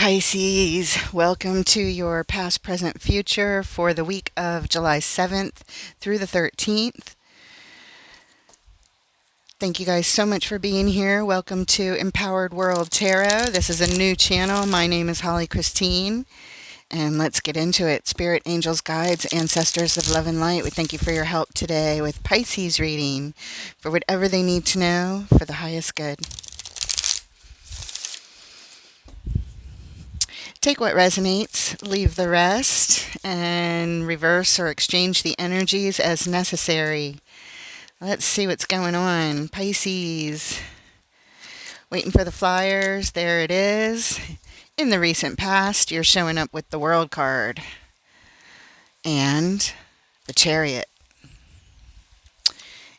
Pisces, welcome to your past, present, future for the week of July 7th through the 13th. Thank you guys so much for being here. Welcome to Empowered World Tarot. This is a new channel. My name is Holly Christine, and let's get into it. Spirit, angels, guides, ancestors of love and light, we thank you for your help today with Pisces reading for whatever they need to know for the highest good. Take what resonates, leave the rest, and reverse or exchange the energies as necessary. Let's see what's going on. Pisces, waiting for the flyers. There it is. In the recent past, you're showing up with the World card and the Chariot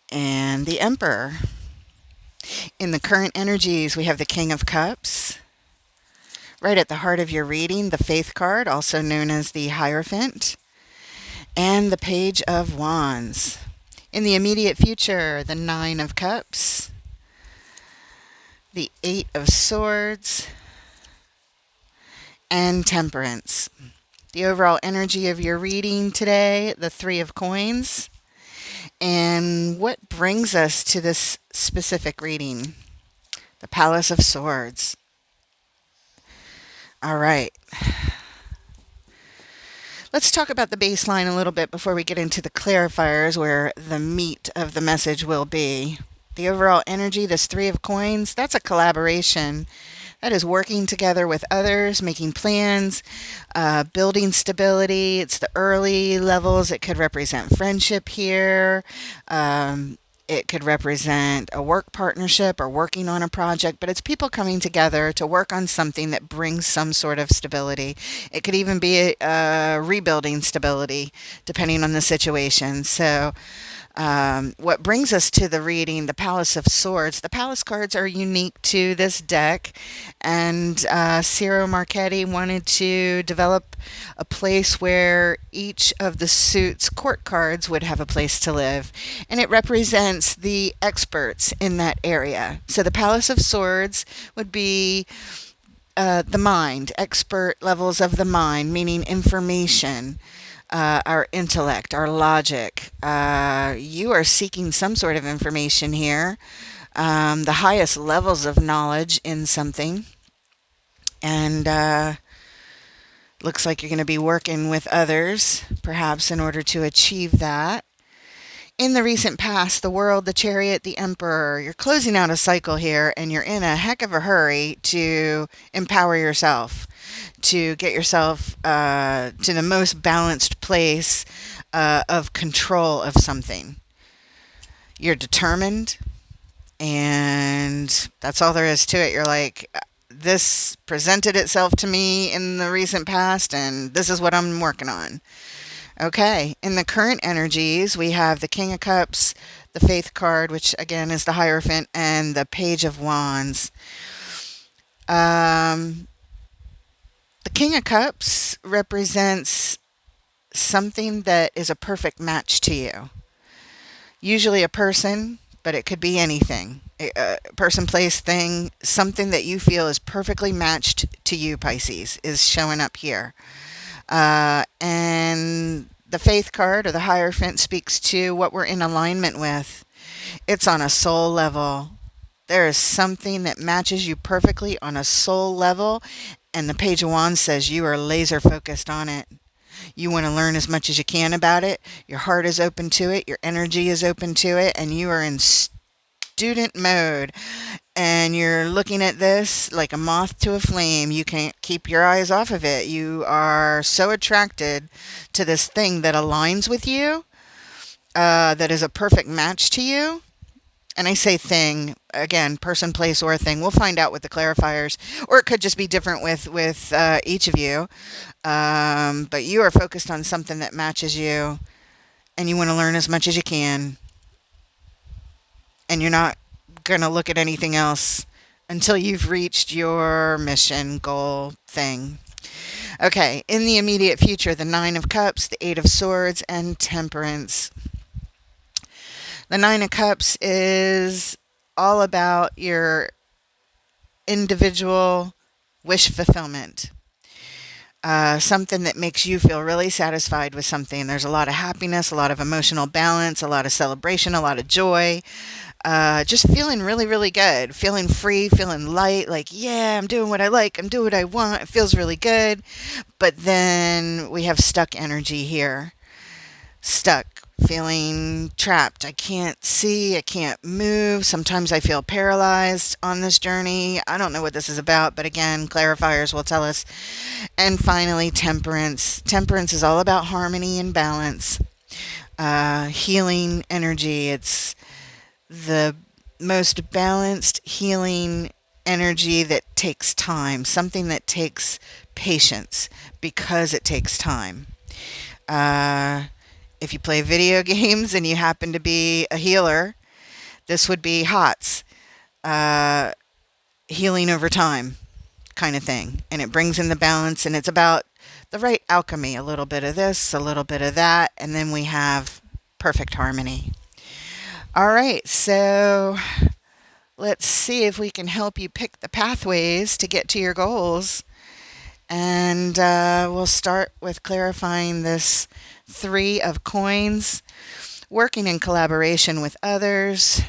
and the Emperor. In the current energies, we have the King of Cups. Right at the heart of your reading, the Faith card, also known as the Hierophant, and the Page of Wands. In the immediate future, the Nine of Cups, the Eight of Swords, and Temperance. The overall energy of your reading today, the Three of Coins. And what brings us to this specific reading? The Palace of Swords. All right. Let's talk about the baseline a little bit before we get into the clarifiers where the meat of the message will be. The overall energy, this Three of Coins, that's a collaboration. That is working together with others, making plans, building stability. It's the early levels. It could represent friendship here. It could represent a work partnership or working on a project, but it's people coming together to work on something that brings some sort of stability. It could even be rebuilding stability, depending on the situation. So what brings us to the reading, the Palace of Swords. The Palace cards are unique to this deck, and Ciro Marchetti wanted to develop a place where each of the suit's court cards would have a place to live, and it represents the experts in that area. So the Palace of Swords would be the mind, expert levels of the mind, meaning information. Our intellect, our logic. You are seeking some sort of information here, the highest levels of knowledge in something, and looks like you're going to be working with others, perhaps in order to achieve that. In the recent past, the World, the Chariot, the Emperor, you're closing out a cycle here, and you're in a heck of a hurry to empower yourself, to get yourself to the most balanced place of control of something. You're determined, and that's all there is to it. You're like, this presented itself to me in the recent past, and this is what I'm working on. Okay, in the current energies, we have the King of Cups, the Faith card, which again is the Hierophant, and the Page of Wands. The King of Cups represents something that is a perfect match to you. Usually a person, but it could be anything. A person, place, thing, something that you feel is perfectly matched to you, Pisces, is showing up here. And the Faith card or the Hierophant speaks to what we're in alignment with. It's on a soul level. There is something that matches you perfectly on a soul level, and the Page of Wands says you are laser focused on it. You want to learn as much as you can about it. Your heart is open to it. Your energy is open to it, and you are in student mode. And you're looking at this like a moth to a flame. You can't keep your eyes off of it. You are so attracted to this thing that aligns with you, that is a perfect match to you. And I say thing, again, person, place, or thing. We'll find out with the clarifiers. Or it could just be different with each of you. But you are focused on something that matches you, and you want to learn as much as you can. And you're not going to look at anything else until you've reached your mission, goal, thing. Okay, in the immediate future, the Nine of Cups, the Eight of Swords, and Temperance. The Nine of Cups is all about your individual wish fulfillment. something that makes you feel really satisfied with something. There's a lot of happiness, a lot of emotional balance, a lot of celebration, a lot of joy. Just feeling really, really good, feeling free, feeling light, like, yeah, I'm doing what I like, I'm doing what I want. It feels really good. But then we have stuck energy here. Stuck, feeling trapped. I can't see, I can't move. Sometimes I feel paralyzed on this journey. I don't know what this is about, but again, clarifiers will tell us. And finally, temperance. Temperance is all about harmony and balance, healing energy. It's the most balanced, healing energy that takes time, something that takes patience because it takes time. Uh, if you play video games and you happen to be a healer, this would be HOTS, uh, healing over time kind of thing. And it brings in the balance, and it's about the right alchemy, a little bit of this, a little bit of that, and then we have perfect harmony. All right, so let's see if we can help you pick the pathways to get to your goals. And we'll start with clarifying this three of coins, working in collaboration with others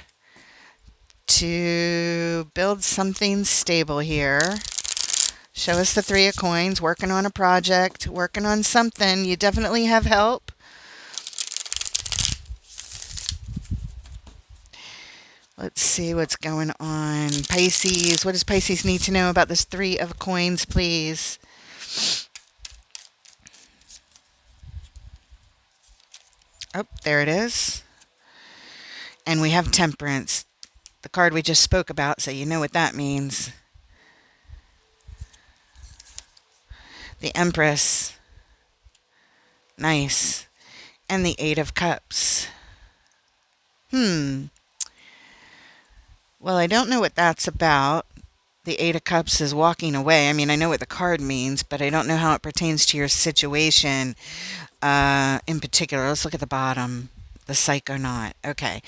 to build something stable here. Show us the three of coins, working on a project, working on something. You definitely have help. Let's see what's going on. Pisces, what does Pisces need to know about this three of coins, please? Oh, there it is. And we have temperance, the card we just spoke about, so you know what that means. The Empress. Nice. And the Eight of Cups. Well, I don't know what that's about. The Eight of Cups is walking away. I mean, I know what the card means, but I don't know how it pertains to your situation in particular. Let's look at the bottom. The Psychonaut. Okay.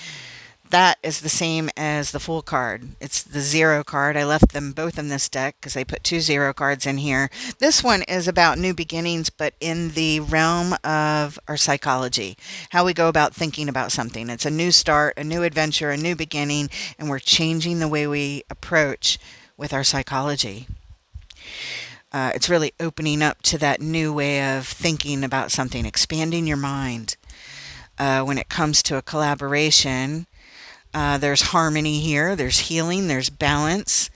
That is the same as the Fool card. It's the Zero card. I left them both in this deck because I put two Zero cards in here. This one is about new beginnings, but in the realm of our psychology, how we go about thinking about something. It's a new start, a new adventure, a new beginning, and we're changing the way we approach with our psychology. It's really opening up to that new way of thinking about something, expanding your mind. When it comes to a collaboration, there's harmony here, there's healing, there's balance,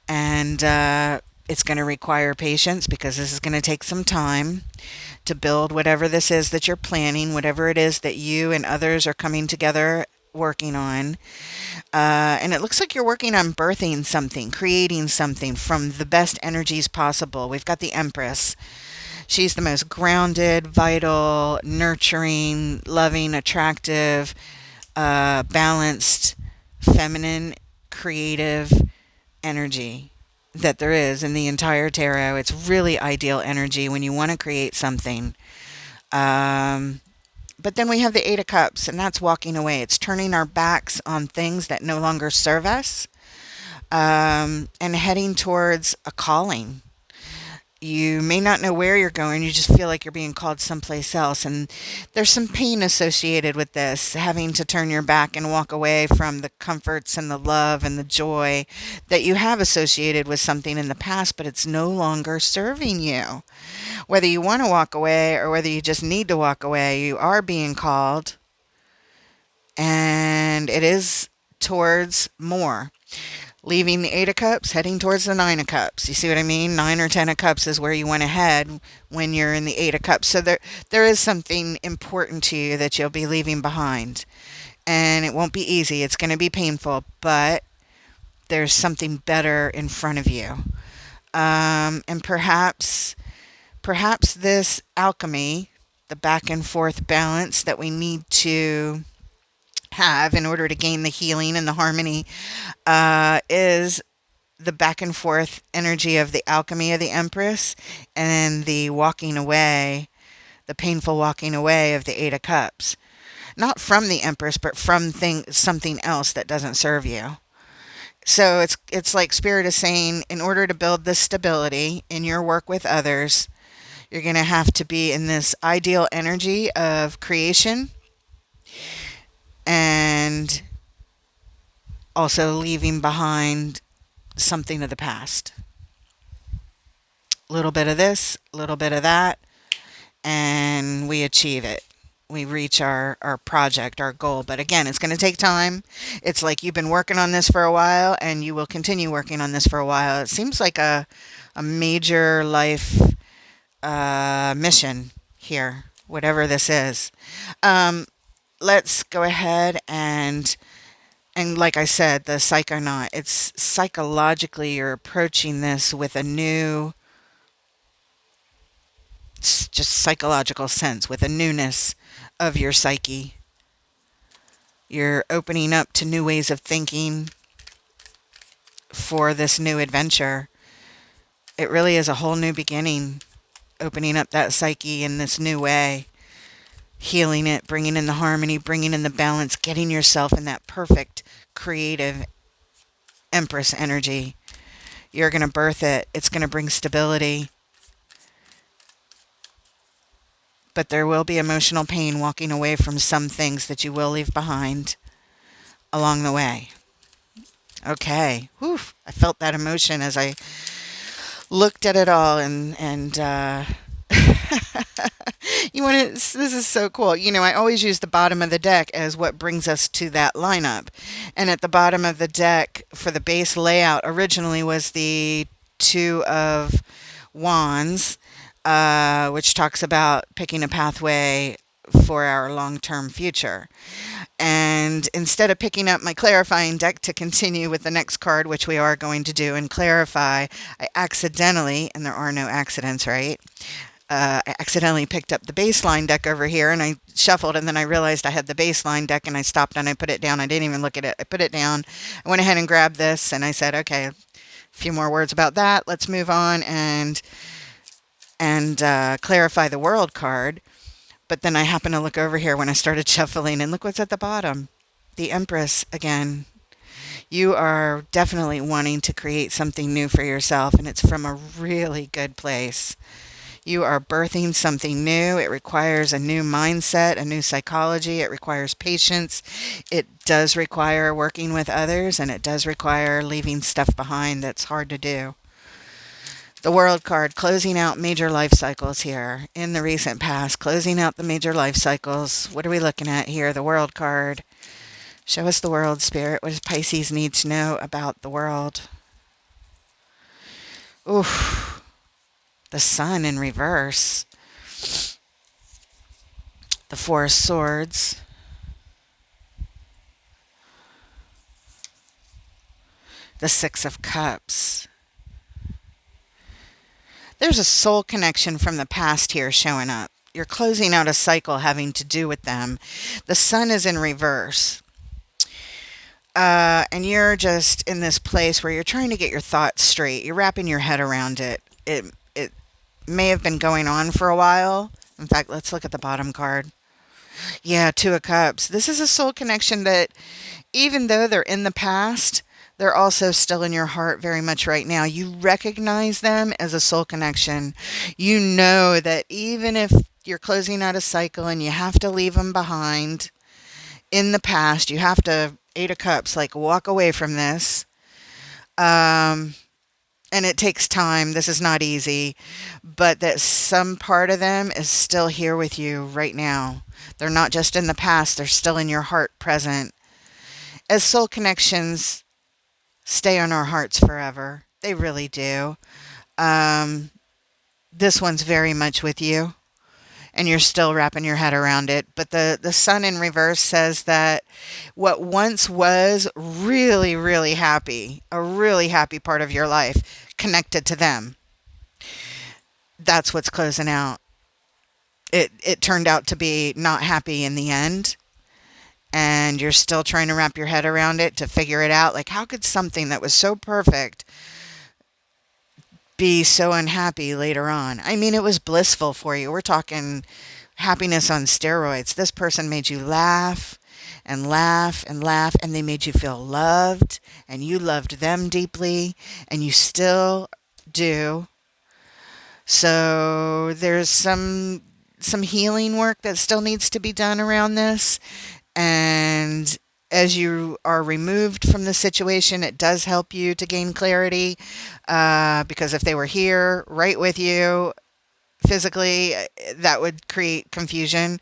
and it's going to require patience because this is going to take some time to build whatever this is that you're planning, whatever it is that you and others are coming together working on. And it looks like you're working on birthing something, creating something from the best energies possible. We've got the Empress. She's the most grounded, vital, nurturing, loving, attractive, balanced, feminine, creative energy that there is in the entire tarot. It's really ideal energy when you want to create something. But then we have the Eight of Cups, and that's walking away. It's turning our backs on things that no longer serve us, and heading towards a calling. You may not know where you're going. You just feel like you're being called someplace else. And there's some pain associated with this, having to turn your back and walk away from the comforts and the love and the joy that you have associated with something in the past, but it's no longer serving you. Whether you want to walk away or whether you just need to walk away, you are being called. And it is towards more. Leaving the Eight of Cups, heading towards the Nine of Cups. You see what I mean? 9 or 10 of Cups is where you want to head when you're in the Eight of Cups. So there is something important to you that you'll be leaving behind. And it won't be easy. It's going to be painful, but there's something better in front of you. And perhaps this alchemy, the back and forth balance that we need to have in order to gain the healing and the harmony, is the back and forth energy of the alchemy of the Empress and the walking away, the painful walking away of the Eight of Cups. Not from the Empress, but from something else that doesn't serve you. So it's like Spirit is saying, in order to build this stability in your work with others, You're going to have to be in this ideal energy of creation and also leaving behind something of the past. A little bit of this, a little bit of that, and we achieve it. We reach our project, our goal. But again, it's going to take time. It's like you've been working on this for a while and you will continue working on this for a while. It seems like a major life mission here, whatever this is. Um, let's go ahead and like I said, the psychonaut, it's psychologically you're approaching this with a new just psychological sense, with a newness of your psyche. You're opening up to new ways of thinking for this new adventure. It really is a whole new beginning, opening up that psyche in this new way, healing it, bringing in the harmony, bringing in the balance, getting yourself in that perfect creative Empress energy. You're going to birth it. It's going to bring stability. But there will be emotional pain walking away from some things that you will leave behind along the way. Okay. Whew. I felt that emotion as I looked at it all and you want to, this is so cool. You know, I always use the bottom of the deck as what brings us to that lineup. And at the bottom of the deck for the base layout originally was the Two of Wands, which talks about picking a pathway for our long-term future. And instead of picking up my clarifying deck to continue with the next card, which we are going to do and clarify, I accidentally, and there are no accidents, right? I accidentally picked up the baseline deck over here and I shuffled, and then I realized I had the baseline deck and I stopped and I put it down. I didn't even look at it. I put it down. I went ahead and grabbed this and I said, okay, a few more words about that. Let's move on and clarify the world card. But then I happened to look over here when I started shuffling, and look what's at the bottom. The Empress again. You are definitely wanting to create something new for yourself, and it's from a really good place. You are birthing something new. It requires a new mindset, a new psychology. It requires patience. It does require working with others, and it does require leaving stuff behind that's hard to do. The World card, closing out major life cycles here in the recent past, closing out the major life cycles. What are we looking at here? The World card. Show us the world, Spirit. What does Pisces need to know about the world? Oof. The Sun in reverse. The Four of Swords. The Six of Cups. There's a soul connection from the past here showing up. You're closing out a cycle having to do with them. The Sun is in reverse. And you're just in this place where you're trying to get your thoughts straight. You're wrapping your head around it. It may have been going on for a while. In fact, let's look at the bottom card. Yeah, Two of Cups. This is a soul connection that even though they're in the past, they're also still in your heart very much right now. You recognize them as a soul connection. You know that even if you're closing out a cycle and you have to leave them behind in the past, you have to, Eight of Cups, like walk away from this. And it takes time. This is not easy. But that some part of them is still here with you right now. They're not just in the past. They're still in your heart present. As soul connections stay on our hearts forever. They really do. This one's very much with you, and you're still wrapping your head around it. But the Sun in reverse says that what once was really, really happy, a really happy part of your life, connected to them, that's what's closing out. It turned out to be not happy in the end. And you're still trying to wrap your head around it to figure it out. Like, how could something that was so perfect be so unhappy later on? I mean, it was blissful for you. We're talking happiness on steroids. This person made you laugh and laugh and laugh, and they made you feel loved, and you loved them deeply, and you still do. So there's some healing work that still needs to be done around this. And as you are removed from the situation, it does help you to gain clarity. Because if they were here right with you physically, that would create confusion.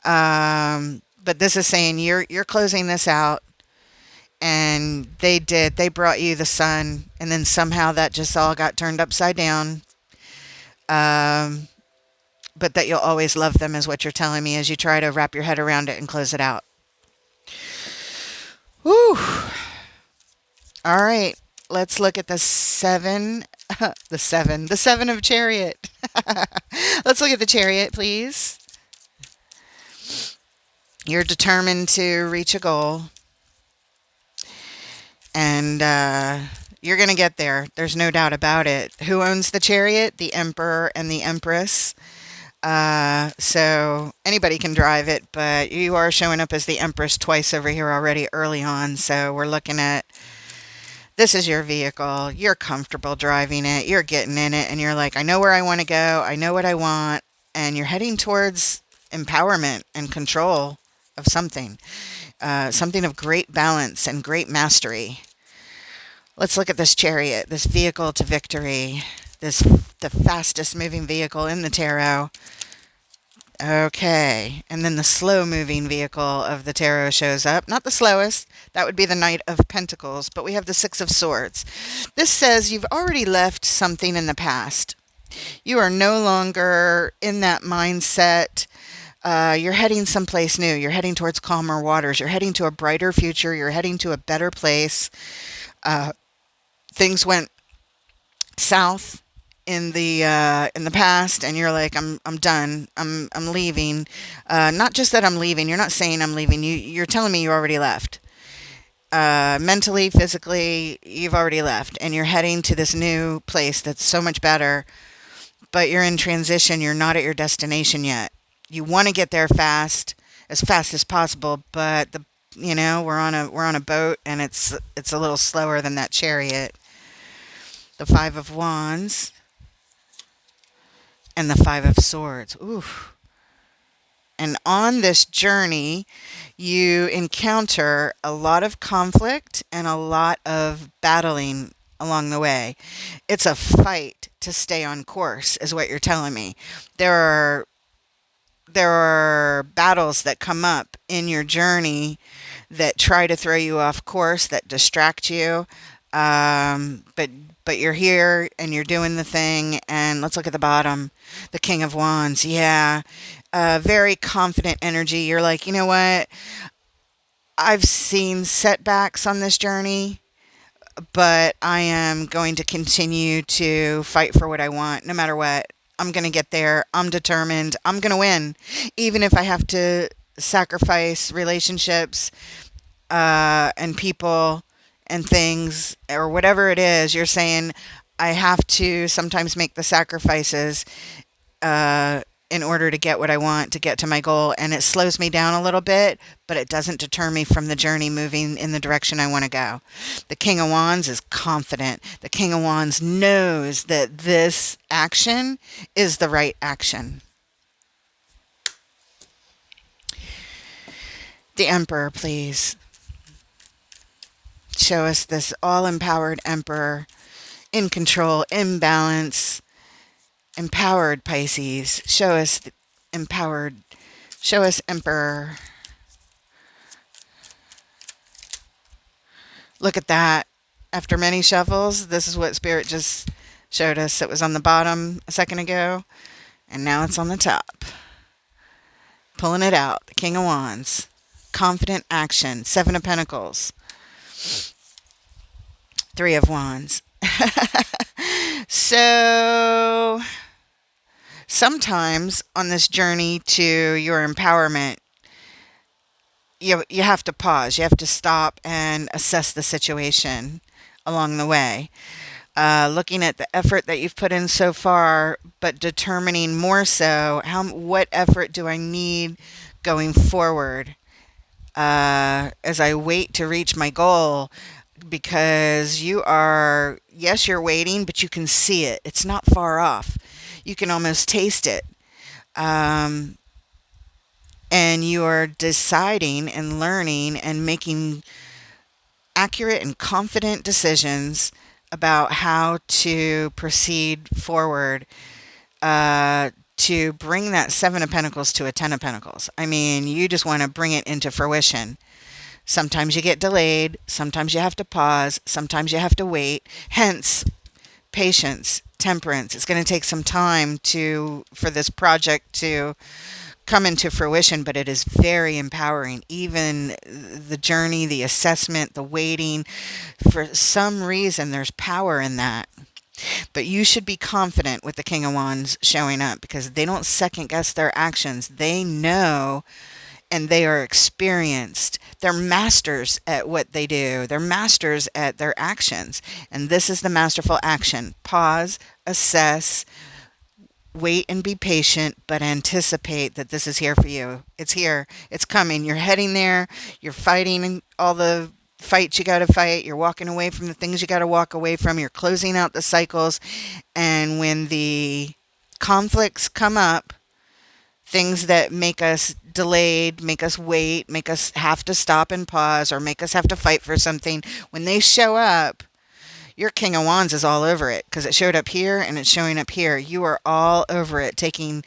But this is saying you're closing this out, and they brought you the sun, and then somehow that just all got turned upside down. Um, but that you'll always love them is what you're telling me as you try to wrap your head around it and close it out. Whew. All right. Let's look at the seven, the seven of chariot. Let's look at the chariot, please. You're determined to reach a goal, and you're going to get there. There's no doubt about it. Who owns the chariot? The emperor and the empress. So anybody can drive it, but you are showing up as the empress twice over here already early on. So we're looking at, this is your vehicle. You're comfortable driving it. You're getting in it, and you're like, I know where I want to go. I know what I want. And you're heading towards empowerment and control of something, something of great balance and great mastery. Let's look at this chariot, this vehicle to victory, the fastest moving vehicle in the tarot. Okay, and then the slow moving vehicle of the tarot shows up. Not the slowest, that would be the Knight of Pentacles, but we have the Six of Swords. This says you've already left something in the past. You are no longer in that mindset. You're heading someplace new. You're heading towards calmer waters. You're heading to a brighter future. You're heading to a better place. Things went south in the past, and you're like, I'm done. I'm leaving. Not just that I'm leaving. You're not saying I'm leaving. You're telling me you already left. Mentally, physically, you've already left, and you're heading to this new place that's so much better. But you're in transition. You're not at your destination yet. You want to get there fast as possible, but we're on a boat, and it's a little slower than that chariot. The Five of Wands and the Five of Swords. Ooh. And on this journey, you encounter a lot of conflict and a lot of battling along the way. It's a fight to stay on course, is what you're telling me. There are battles that come up in your journey that try to throw you off course, that distract you. But you're here and you're doing the thing. And let's look at the bottom, the King of Wands. Yeah, very confident energy. You're like, you know what? I've seen setbacks on this journey, but I am going to continue to fight for what I want, no matter what. I'm going to get there. I'm determined. I'm going to win, even if I have to sacrifice relationships and people and things or whatever it is. You're saying I have to sometimes make the sacrifices in order to get what I want, to get to my goal. And it slows me down a little bit, but it doesn't deter me from the journey moving in the direction I want to go. The King of Wands is confident. The King of Wands knows that this action is the right action. The Emperor, please. Show us this all-empowered Emperor, in control, in balance, empowered Pisces. Show us empowered. Show us Emperor. Look at that. After many shuffles, this is what Spirit just showed us. It was on the bottom a second ago, and now it's on the top. Pulling it out. The King of Wands. Confident action. Seven of Pentacles. Three of Wands. So sometimes on this journey to your empowerment, you have to pause. You have to stop and assess the situation along the way. Looking at the effort that you've put in so far, but determining more so what effort do I need going forward as I wait to reach my goal. Because you're waiting, but you can see it. It's not far off. You can almost taste it. Um, and you are deciding and learning and making accurate and confident decisions about how to proceed forward, to bring that Seven of Pentacles to a Ten of Pentacles. I mean, you just want to bring it into fruition. Sometimes you get delayed. Sometimes you have to pause. Sometimes you have to wait. Hence, patience, temperance. It's going to take some time for this project to come into fruition, but it is very empowering. Even the journey, the assessment, the waiting, for some reason, there's power in that. But you should be confident with the King of Wands showing up because they don't second guess their actions. They know and they are experienced. They're masters at what they do. They're masters at their actions. And this is the masterful action. Pause, assess, wait and be patient, but anticipate that this is here for you. It's here. It's coming. You're heading there. You're fighting all the fights you got to fight. You're walking away from the things you got to walk away from. You're closing out the cycles. And when the conflicts come up, things that make us delayed, make us wait, make us have to stop and pause, or make us have to fight for something, when they show up, your King of Wands is all over it because it showed up here and it's showing up here. You are all over it, taking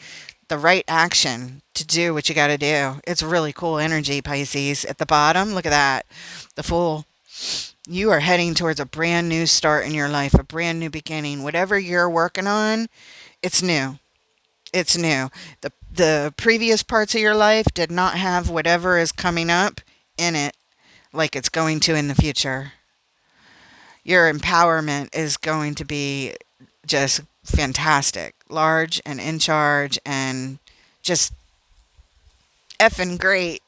the right action to do what you got to do. It's really cool energy, Pisces. At the bottom, look at that. The Fool. You are heading towards a brand new start in your life, a brand new beginning. Whatever you're working on, it's new. It's new. The previous parts of your life did not have whatever is coming up in it like it's going to in the future. Your empowerment is going to be just fantastic, large and in charge and just effing great.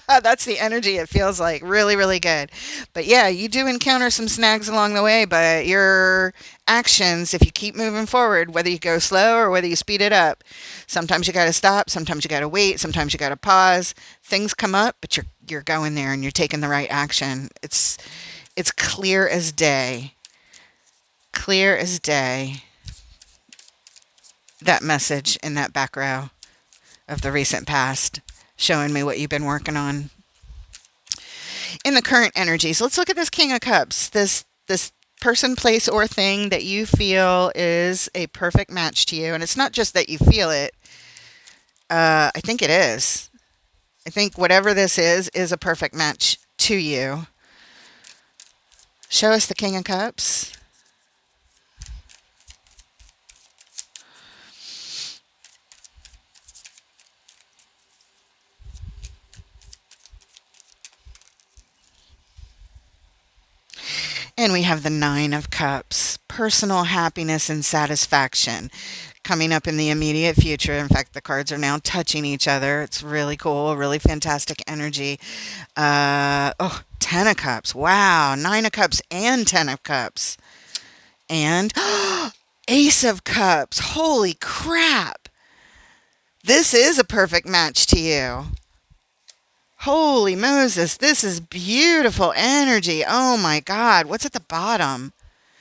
That's the energy it feels like. Really, really good. But yeah, you do encounter some snags along the way, but your actions, if you keep moving forward, whether you go slow or whether you speed it up, sometimes you got to stop, sometimes you got to wait, sometimes you got to pause. Things come up, but you're going there and you're taking the right action. It's clear as day. Clear as day. That message in that back row of the recent past showing me what you've been working on. In the current energies, let's look at this King of Cups. This person, place, or thing that you feel is a perfect match to you. And it's not just that you feel it. I think it is. I think whatever this is a perfect match to you. Show us the King of Cups. And we have the Nine of Cups. Personal happiness and satisfaction coming up in the immediate future. In fact, the cards are now touching each other. It's really cool, really fantastic energy. Ten of Cups. Wow, Nine of Cups and Ten of Cups. And Ace of Cups. Holy crap. This is a perfect match to you. Holy Moses, this is beautiful energy. Oh my God, what's at the bottom?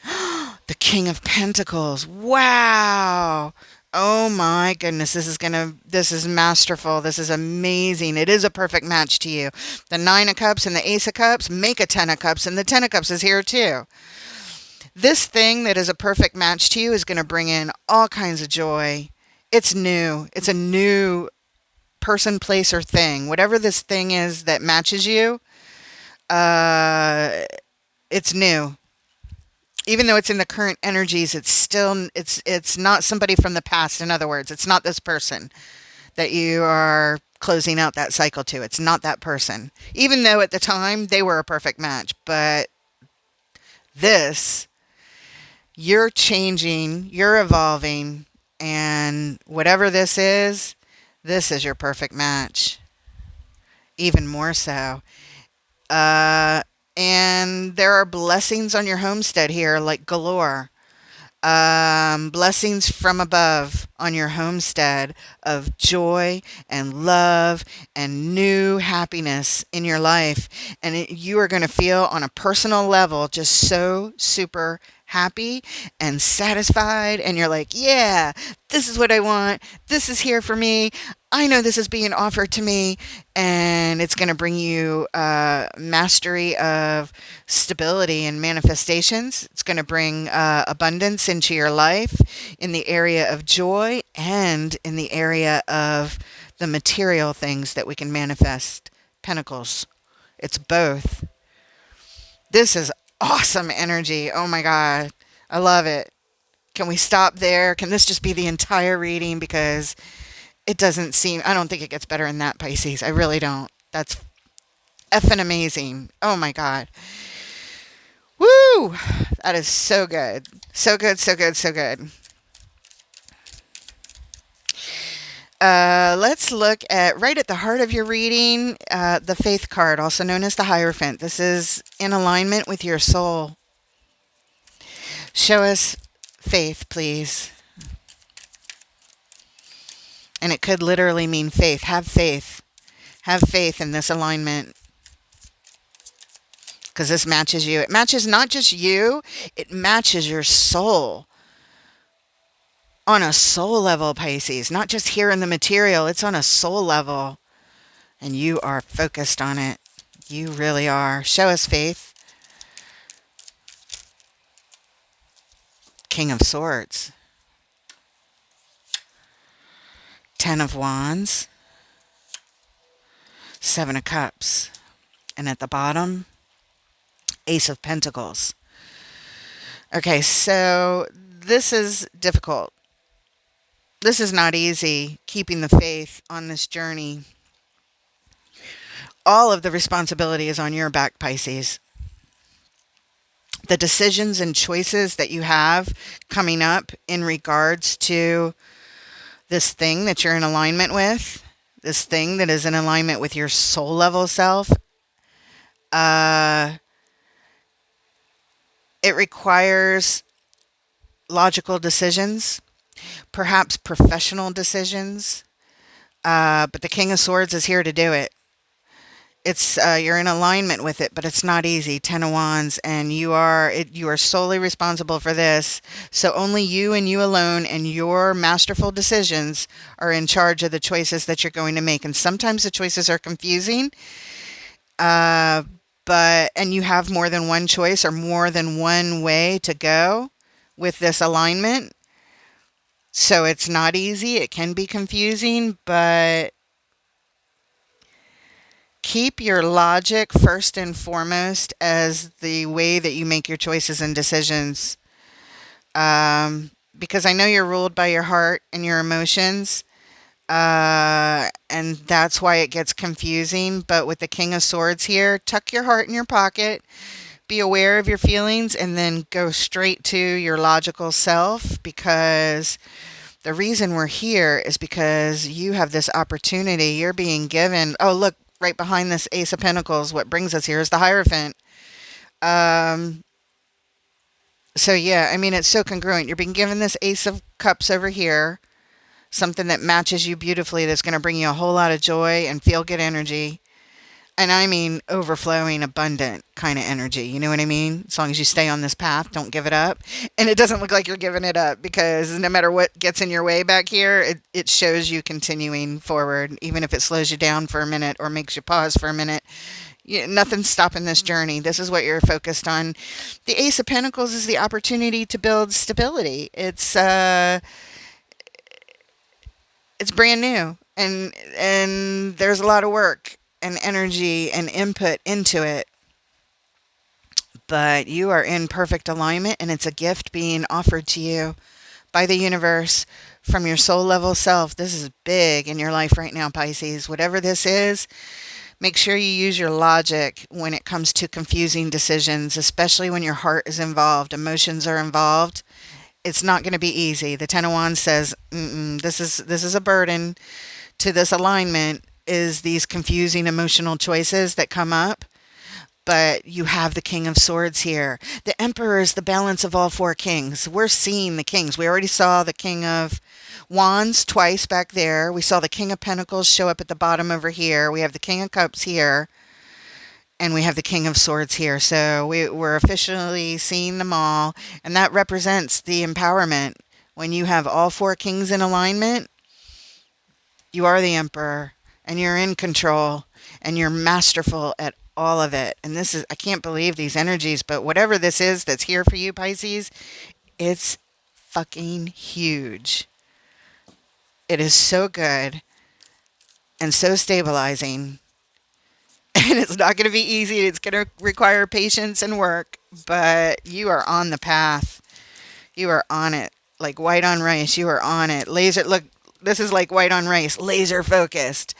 The King of Pentacles. Wow. Oh my goodness, this is masterful. This is amazing. It is a perfect match to you. The Nine of Cups and the Ace of Cups make a Ten of Cups, and the Ten of Cups is here too. This thing that is a perfect match to you is going to bring in all kinds of joy. It's new. It's a new person, place, or thing. Whatever this thing is that matches you, it's new. Even though it's in the current energies, it's not somebody from the past. In other words, it's not this person that you are closing out that cycle to. It's not that person. Even though at the time they were a perfect match, but this, you're changing, you're evolving, and whatever this is your perfect match. Even more so. And there are blessings on your homestead here, like galore. Blessings from above on your homestead of joy and love and new happiness in your life. And you are going to feel on a personal level just so super happy and satisfied, and you're like, yeah, this is what I want. This is here for me. I know this is being offered to me, and it's going to bring you mastery of stability and manifestations. It's going to bring abundance into your life in the area of joy and in the area of the material things that we can manifest. Pentacles. It's both. This is awesome energy. Oh my God. I love it. Can we stop there? Can this just be the entire reading? Because it doesn't seem, I don't think it gets better than that, Pisces. I really don't. That's effing amazing. Oh my God. Woo! That is so good. So good, so good, so good. Let's look at right at the heart of your reading, the Faith card, also known as the Hierophant. This is in alignment with your soul. Show us faith, please. And it could literally mean faith. Have faith. Have faith in this alignment. Because this matches you. It matches not just you, it matches your soul. On a soul level, Pisces. Not just here in the material, it's on a soul level. And you are focused on it. You really are. Show us faith. King of Swords. 10 of Wands. 7 of Cups. And at the bottom, Ace of Pentacles. Okay, so this is difficult. This is not easy, keeping the faith on this journey. All of the responsibility is on your back, Pisces. The decisions and choices that you have coming up in regards to this thing that you're in alignment with, this thing that is in alignment with your soul level self, it requires logical decisions, perhaps professional decisions, but the King of Swords is here to do it. It's you're in alignment with it, but it's not easy. 10 of Wands, and you are solely responsible for this. So only you and you alone and your masterful decisions are in charge of the choices that you're going to make. And sometimes the choices are confusing, and you have more than one choice or more than one way to go with this alignment. So it's not easy. It can be confusing, but keep your logic first and foremost as the way that you make your choices and decisions. Because I know you're ruled by your heart and your emotions. And that's why it gets confusing. But with the King of Swords here, tuck your heart in your pocket. Be aware of your feelings and then go straight to your logical self, because the reason we're here is because you have this opportunity. You're being given. Oh, look, right behind this Ace of Pentacles, what brings us here is the Hierophant. So yeah, I mean, it's so congruent. You're being given this Ace of Cups over here, something that matches you beautifully, that's going to bring you a whole lot of joy and feel good energy. And I mean overflowing, abundant kind of energy. You know what I mean? As long as you stay on this path, don't give it up. And it doesn't look like you're giving it up, because no matter what gets in your way back here, it shows you continuing forward, even if it slows you down for a minute or makes you pause for a minute. Nothing's stopping this journey. This is what you're focused on. The Ace of Pentacles is the opportunity to build stability. It's brand new, and there's a lot of work and energy and input into it, but you are in perfect alignment, and it's a gift being offered to you by the universe from your soul level self. This is big in your life right now, Pisces. Whatever this is, make sure you use your logic when it comes to confusing decisions, especially when your heart is involved, emotions are involved. It's not going to be easy. The 10 of Wands says, this is a burden to this alignment, is these confusing emotional choices that come up. But you have the King of Swords here. The Emperor is the balance of all four kings. We're seeing the kings. We already saw the King of Wands twice back there. We saw the King of Pentacles show up at the bottom over here. We have the King of Cups here. And we have the King of Swords here. So we're officially seeing them all. And that represents the empowerment. When you have all four kings in alignment, you are the emperor and you're in control and you're masterful at all of it. And this is, I can't believe these energies, but whatever this is that's here for you, Pisces, it's fucking huge. It is so good and so stabilizing. And it's not going to be easy. It's going to require patience and work, but you are on the path. You are on it. Like white on rice, you are on it. Laser, look, this is like white on rice, laser focused.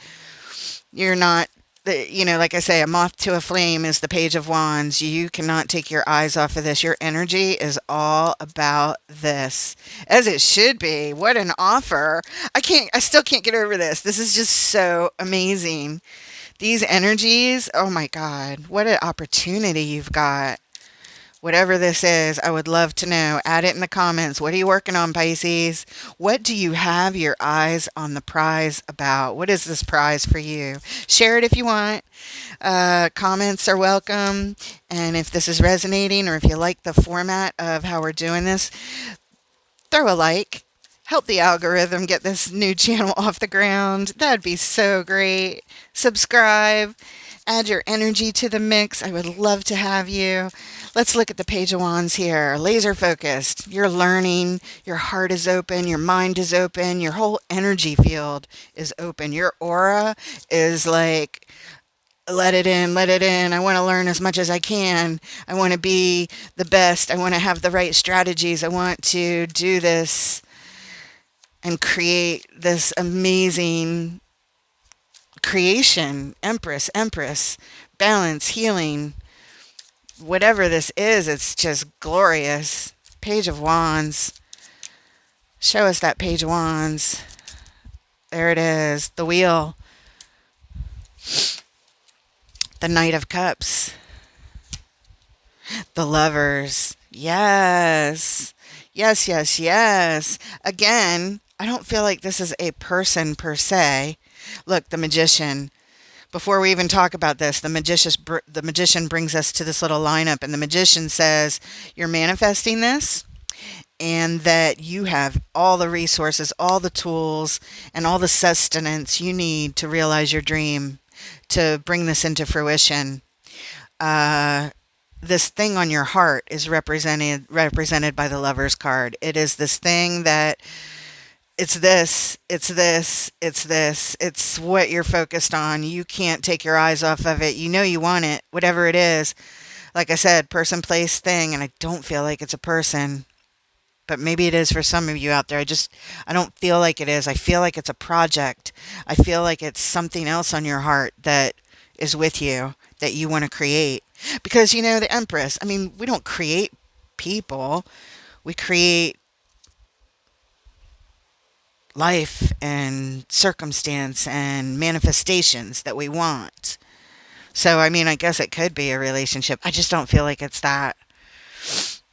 You're not, like I say, a moth to a flame is the Page of Wands. You cannot take your eyes off of this. Your energy is all about this, as it should be. What an offer. I still can't get over this. This is just so amazing. These energies, oh my God, what an opportunity you've got. Whatever this is, I would love to know. Add it in the comments. What are you working on, Pisces? What do you have your eyes on the prize about? What is this prize for you? Share it if you want. Comments are welcome. And if this is resonating or if you like the format of how we're doing this, throw a like. Help the algorithm get this new channel off the ground. That'd be so great. Subscribe. Add your energy to the mix. I would love to have you. Let's look at the Page of Wands here. Laser focused. You're learning. Your heart is open. Your mind is open. Your whole energy field is open. Your aura is like, let it in, let it in. I want to learn as much as I can. I want to be the best. I want to have the right strategies. I want to do this and create this amazing creation. Empress, balance, healing, whatever this is, it's just glorious. Page of Wands. Show us that Page of Wands. There it is. The Wheel. The Knight of Cups. The Lovers. Yes. Yes. Again, I don't feel like this is a person per se. Look, the Magician. Before we even talk about this, the magician brings us to this little lineup, and the Magician says, you're manifesting this, and that you have all the resources, all the tools, and all the sustenance you need to realize your dream, to bring this into fruition. This thing on your heart is represented by the Lover's card. It is this thing that it's what you're focused on. You can't take your eyes off of it. You know you want it, whatever it is. Like I said, person, place, thing, and I don't feel like it's a person. But maybe it is for some of you out there. I don't feel like it is. I feel like it's a project. I feel like it's something else on your heart that is with you, that you want to create. Because, the Empress, we don't create people. We create life and circumstance and manifestations that we want. So, I guess it could be a relationship. I just don't feel like it's that.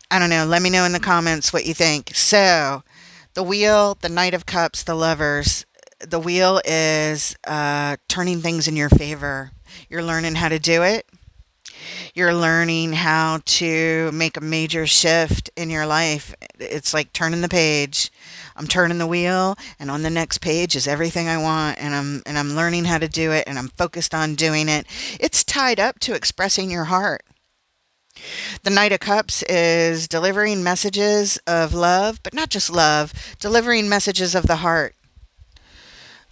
I don't know. Let me know in the comments what you think. So, the Wheel, the Knight of Cups, the Lovers. The Wheel is turning things in your favor. You're learning how to do it. You're learning how to make a major shift in your life. It's like turning the page. I'm turning the wheel, and on the next page is everything I want, and I'm learning how to do it, and I'm focused on doing it. It's tied up to expressing your heart. The Knight of Cups is delivering messages of love, but not just love, delivering messages of the heart.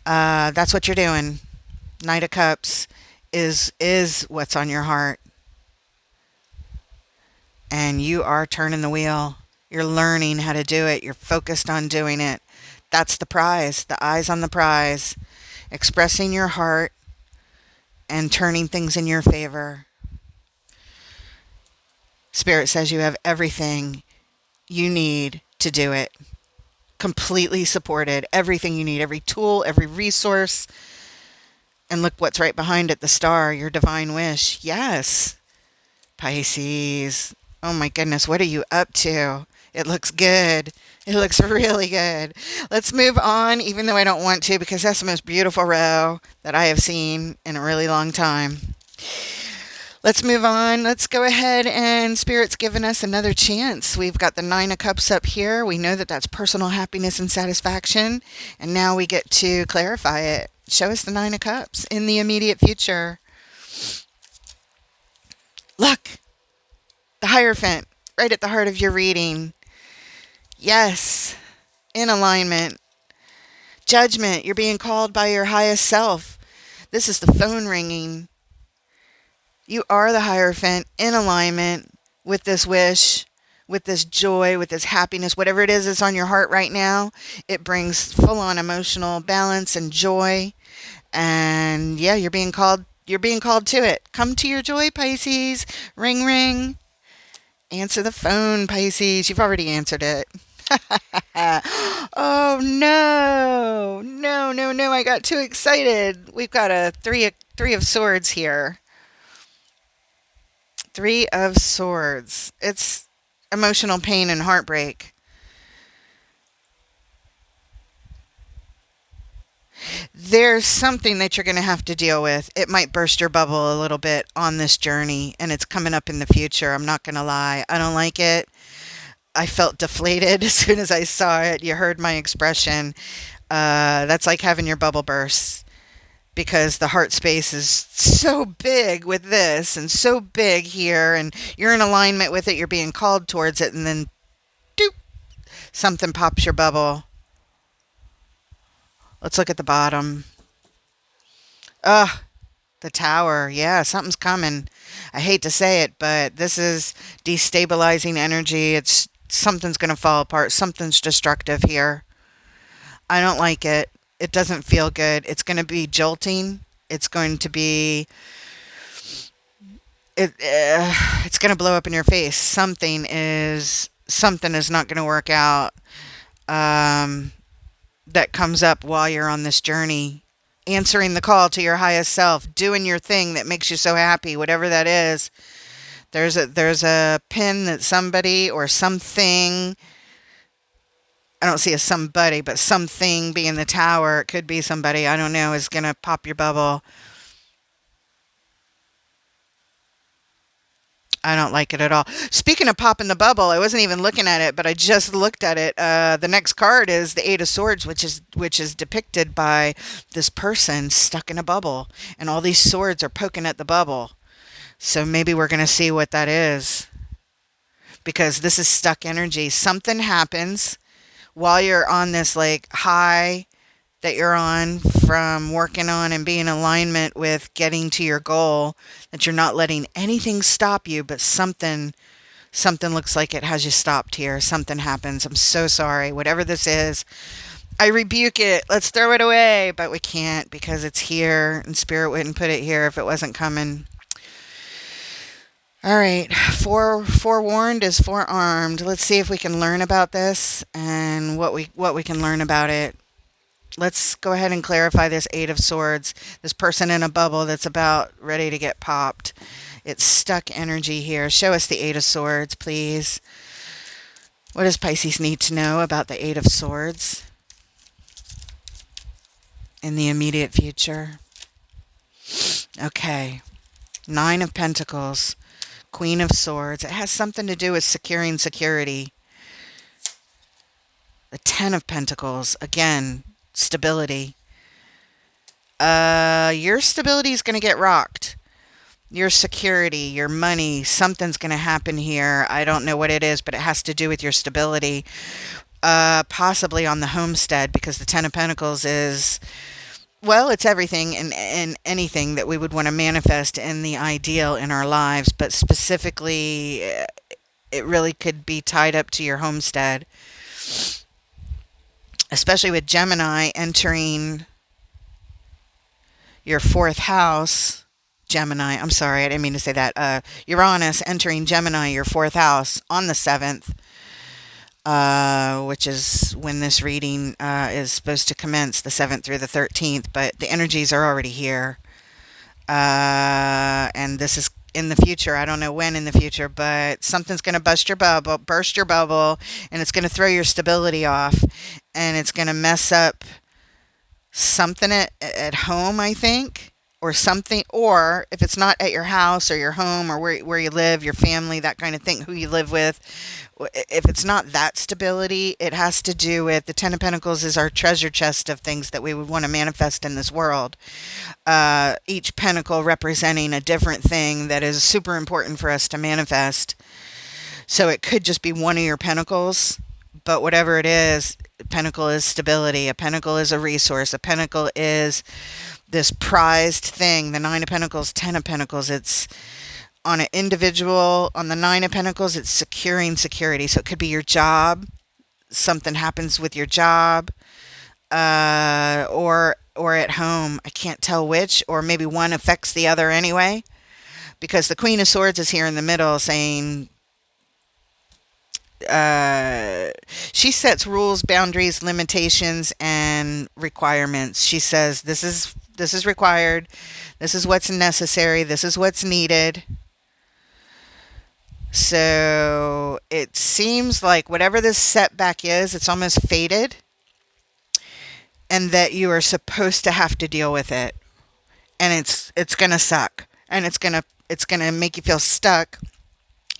That's what you're doing. Knight of Cups is what's on your heart. And you are turning the wheel. You're learning how to do it. You're focused on doing it. That's the prize. The eyes on the prize. Expressing your heart and turning things in your favor. Spirit says you have everything you need to do it. Completely supported. Everything you need. Every tool, every resource. And look what's right behind it. The star. Your divine wish. Yes. Pisces. Oh my goodness, what are you up to? It looks good. It looks really good. Let's move on, even though I don't want to, because that's the most beautiful row that I have seen in a really long time. Let's move on. Let's go ahead and Spirit's given us another chance. We've got the Nine of Cups up here. We know that that's personal happiness and satisfaction. And now we get to clarify it. Show us the Nine of Cups in the immediate future. Look, the Hierophant, right at the heart of your reading. Yes, in alignment. Judgment, you're being called by your highest self. This is the phone ringing. You are the Hierophant in alignment with this wish, with this joy, with this happiness, whatever it is that's on your heart right now. It brings full on emotional balance and joy. And yeah, you're being called to it. Come to your joy, Pisces. Ring ring. Answer the phone, Pisces. You've already answered it. Oh no. No, no, no. I got too excited. We've got a three of swords here. Three of Swords. It's emotional pain and heartbreak. There's something that you're going to have to deal with. It might burst your bubble a little bit on this journey, and it's coming up in the future. I'm not going to lie. I don't like it. I felt deflated as soon as I saw it. You heard my expression. That's like having your bubble burst, because the heart space is so big with this and so big here, and you're in alignment with it, you're being called towards it, and then doop, something pops your bubble. Let's look at the bottom. Ugh, the Tower. Yeah, something's coming. I hate to say it, but this is destabilizing energy. It's something's going to fall apart. Something's destructive here. I don't like it. It doesn't feel good. It's going to be jolting. It's going to be it's going to blow up in your face. Something is not going to work out. That comes up while you're on this journey. Answering the call to your highest self, doing your thing that makes you so happy, whatever that is. There's a pin that somebody or something, I don't see a somebody, but something being the Tower, it could be somebody, I don't know, is going to pop your bubble. I don't like it at all. Speaking of popping the bubble, I wasn't even looking at it, but I just looked at it. The next card is the Eight of Swords, which is depicted by this person stuck in a bubble, and all these swords are poking at the bubble. So maybe we're going to see what that is, because this is stuck energy. Something happens while you're on this like high that you're on from working on and being in alignment with getting to your goal, that you're not letting anything stop you, but something looks like it has you stopped here. Something happens. I'm so sorry. Whatever this is, I rebuke it. Let's throw it away, but we can't, because it's here, and Spirit wouldn't put it here if it wasn't coming. All right, forewarned is forearmed. Let's see if we can learn about this and what we can learn about it. Let's go ahead and clarify this Eight of Swords. This person in a bubble that's about ready to get popped. It's stuck energy here. Show us the Eight of Swords, please. What does Pisces need to know about the Eight of Swords in the immediate future? Okay. Nine of Pentacles. Queen of Swords. It has something to do with securing security. The Ten of Pentacles. Again, stability. Your stability is going to get rocked. Your security, your money, something's going to happen here. I don't know what it is, but it has to do with your stability. Possibly on the homestead, because the Ten of Pentacles is, well, it's everything and anything that we would want to manifest in the ideal in our lives, but specifically, it really could be tied up to your homestead. Especially with Gemini entering your fourth house. Gemini, I'm sorry, I didn't mean to say that. Uranus entering Gemini, your fourth house, on the 7th, which is when this reading is supposed to commence, the 7th through the 13th, but the energies are already here. And this is in the future. I don't know when in the future, but something's going to burst your bubble, and it's going to throw your stability off, and it's going to mess up something at home, I think, or something, or if it's not at your house or your home or where you live, your family, that kind of thing, who you live with, if it's not that stability, it has to do with the Ten of Pentacles is our treasure chest of things that we would want to manifest in this world. Each pentacle representing a different thing that is super important for us to manifest. So it could just be one of your pentacles, but whatever it is, a pentacle is stability. A pentacle is a resource. A pentacle is this prized thing. The Nine of Pentacles, Ten of Pentacles. It's on an individual. On the Nine of Pentacles, it's securing security. So it could be your job. Something happens with your job, or at home. I can't tell which, or maybe one affects the other anyway, because the Queen of Swords is here in the middle saying, she sets rules, boundaries, limitations, and requirements. She says, this is required. This is what's necessary. This is what's needed. So it seems like whatever this setback is, it's almost fated, and that you are supposed to have to deal with it. And it's going to suck, and it's going to make you feel stuck.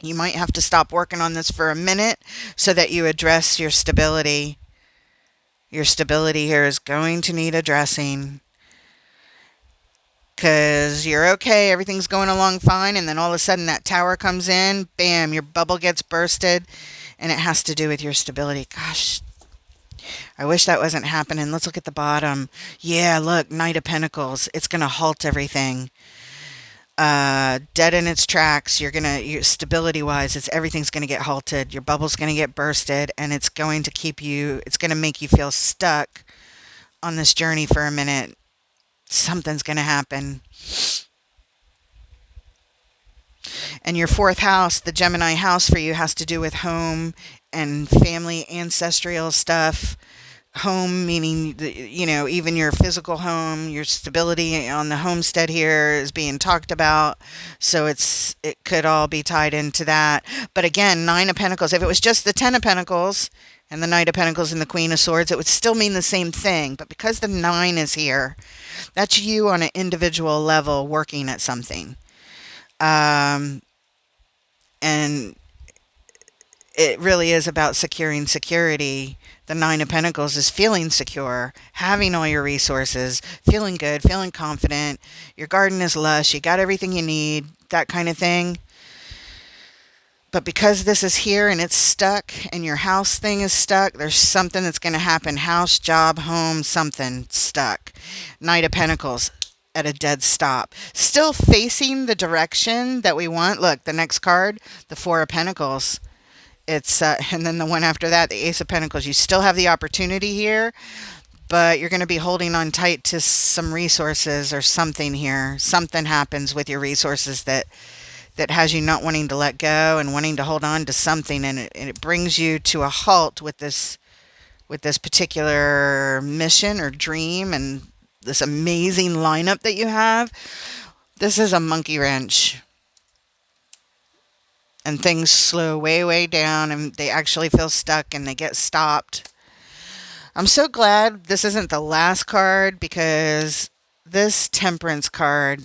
You might have to stop working on this for a minute so that you address your stability. Your stability here is going to need addressing, because you're okay, everything's going along fine, and then all of a sudden that tower comes in, bam, your bubble gets bursted, and it has to do with your stability. Gosh, I wish that wasn't happening. Let's look at the bottom. Yeah, look, Knight of Pentacles. It's going to halt everything. Dead in its tracks. Your stability wise, everything's going to get halted. Your bubble's going to get bursted, and it's going to make you feel stuck on this journey for a minute. Something's going to happen. And your fourth house, the Gemini house for you, has to do with home and family, ancestral stuff. Home meaning, even your physical home, your stability on the homestead here is being talked about. So it could all be tied into that. But again, Nine of Pentacles, if it was just the Ten of Pentacles and the Knight of Pentacles and the Queen of Swords, it would still mean the same thing. But because the Nine is here, that's you on an individual level working at something. And it really is about securing security. The Nine of Pentacles is feeling secure, having all your resources, feeling good, feeling confident. Your garden is lush. You got everything you need, that kind of thing. But because this is here and it's stuck, and your house thing is stuck, there's something that's going to happen. House, job, home, something stuck. Knight of Pentacles at a dead stop. Still facing the direction that we want. Look, the next card, the Four of Pentacles. It's and then the one after that, the Ace of Pentacles. You still have the opportunity here, but you're going to be holding on tight to some resources or something here. Something happens with your resources that has you not wanting to let go and wanting to hold on to something, and it brings you to a halt with this particular mission or dream and this amazing lineup that you have. This is a monkey wrench. And things slow way, way down, and they actually feel stuck, and they get stopped. I'm so glad this isn't the last card, because this Temperance card,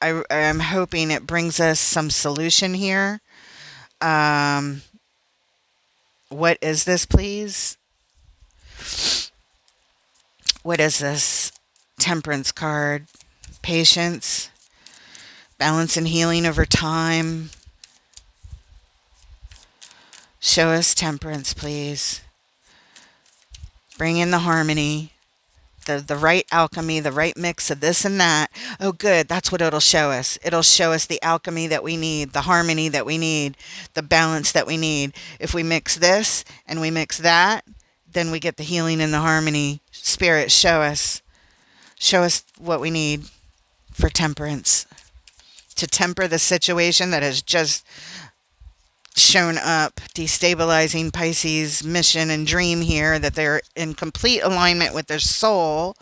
I'm hoping it brings us some solution here. What is this, please? What is this Temperance card? Patience, balance and healing over time. Show us Temperance, please. Bring in the harmony, the right alchemy, the right mix of this and that. Oh, good. That's what it'll show us. It'll show us the alchemy that we need, the harmony that we need, the balance that we need. If we mix this and we mix that, then we get the healing and the harmony. Spirit, show us. Show us what we need for temperance. To temper the situation that has just shown up, destabilizing Pisces' mission and dream here, that they're in complete alignment with their soul.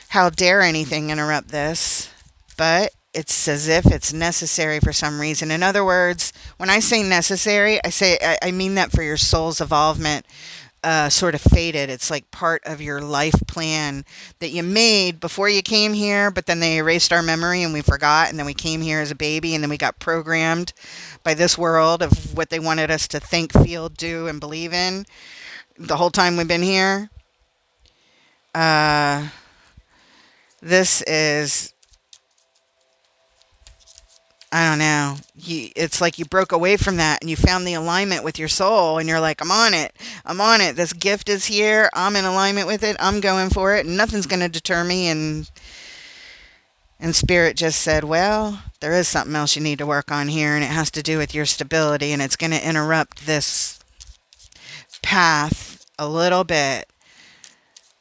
How dare anything interrupt this? But it's as if it's necessary for some reason. In other words, when I say necessary, I mean that for your soul's involvement. sort of faded. It's like part of your life plan that you made before you came here, but then they erased our memory and we forgot. And then we came here as a baby and then we got programmed by this world of what they wanted us to think, feel, do, and believe in the whole time we've been here. Uh, this is, I don't know. It's like you broke away from that and you found the alignment with your soul and you're like, I'm on it. I'm on it. This gift is here. I'm in alignment with it. I'm going for it. And nothing's going to deter me. And Spirit just said, well, there is something else you need to work on here, and it has to do with your stability, and it's going to interrupt this path a little bit.